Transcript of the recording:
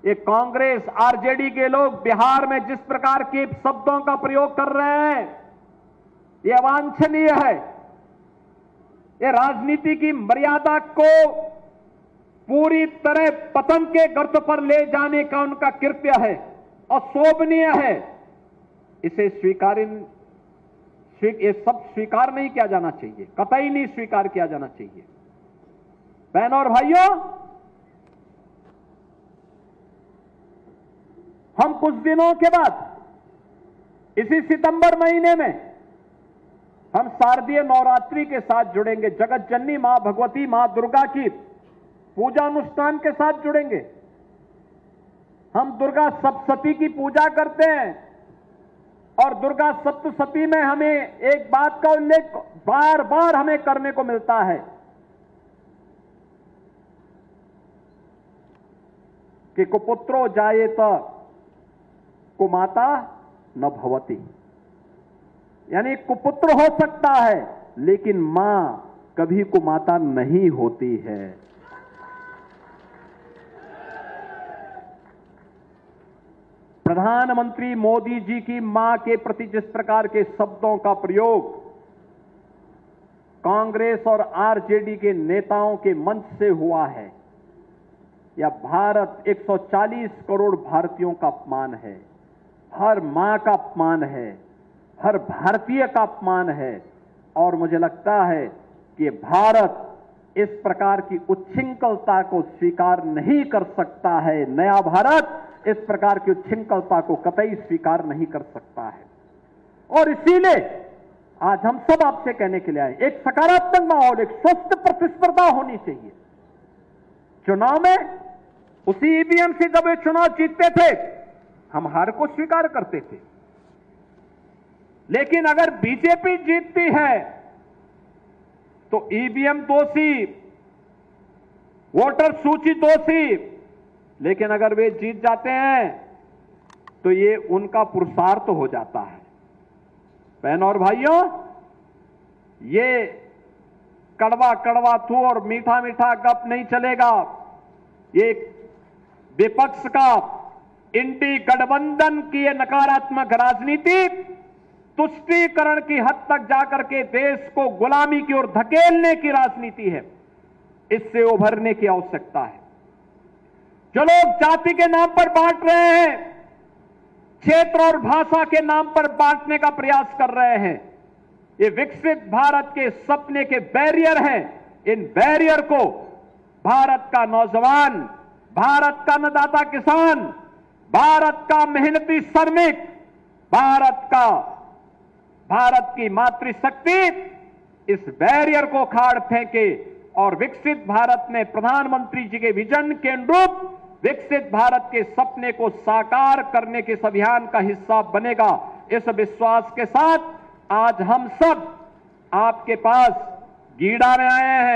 ये कांग्रेस आरजेडी के लोग बिहार में जिस प्रकार के शब्दों का प्रयोग कर रहे हैं, ये अवांछनीय है। ये राजनीति की मर्यादा को पूरी तरह पतन के गर्त पर ले जाने का उनका कृत्य है, अशोभनीय है। इसे ये सब स्वीकार नहीं किया जाना चाहिए, कतई नहीं स्वीकार किया जाना चाहिए। बहनों और भाइयों, हम कुछ दिनों के बाद इसी सितंबर महीने में हम शारदीय नवरात्रि के साथ जुड़ेंगे। जगत जननी मां भगवती मां दुर्गा की पूजा अनुष्ठान के साथ जुड़ेंगे। हम दुर्गा सप्तशती की पूजा करते हैं और दुर्गा सप्तशती में हमें एक बात का उल्लेख बार बार हमें करने को मिलता है कि कुपुत्रो जायेत कुमाता न भवती, यानी कुपुत्र हो सकता है लेकिन मां कभी कुमाता नहीं होती है। प्रधानमंत्री मोदी जी की मां के प्रति जिस प्रकार के शब्दों का प्रयोग कांग्रेस और आरजेडी के नेताओं के मंच से हुआ है, यह भारत 140 करोड़ भारतीयों का अपमान है, हर मां का अपमान है, हर भारतीय का अपमान है। और मुझे लगता है कि भारत इस प्रकार की उच्छृंखलता को स्वीकार नहीं कर सकता है। नया भारत इस प्रकार की उच्छृंखलता को कतई स्वीकार नहीं कर सकता है। और इसीलिए आज हम सब आपसे कहने के लिए आए, एक सकारात्मक माहौल, एक स्वस्थ प्रतिस्पर्धा होनी चाहिए। चुनाव में उसी ईवीएम से जब वे चुनाव जीतते थे हम हार को स्वीकार करते थे, लेकिन अगर बीजेपी जीतती है तो ईवीएम दोषी, वोटर सूची दोषी, लेकिन अगर वे जीत जाते हैं तो ये उनका पुरुषार्थ हो जाता है। बहनों और भाइयों, ये कड़वा कड़वा थू और मीठा मीठा गप नहीं चलेगा। ये विपक्ष का इंडी गठबंधन की ये नकारात्मक राजनीति तुष्टीकरण की हद तक जाकर के देश को गुलामी की ओर धकेलने की राजनीति है। इससे उभरने की आवश्यकता है। जो लोग जाति के नाम पर बांट रहे हैं, क्षेत्र और भाषा के नाम पर बांटने का प्रयास कर रहे हैं, ये विकसित भारत के सपने के बैरियर हैं। इन बैरियर को भारत का नौजवान, भारत का अन्नदाता किसान, भारत का मेहनती श्रमिक, भारत की मातृशक्ति इस बैरियर को खाड़ फेंके और विकसित भारत में प्रधानमंत्री जी के विजन के अनुरूप विकसित भारत के सपने को साकार करने के इस अभियान का हिस्सा बनेगा। इस विश्वास के साथ आज हम सब आपके पास गीड़ा में आए हैं।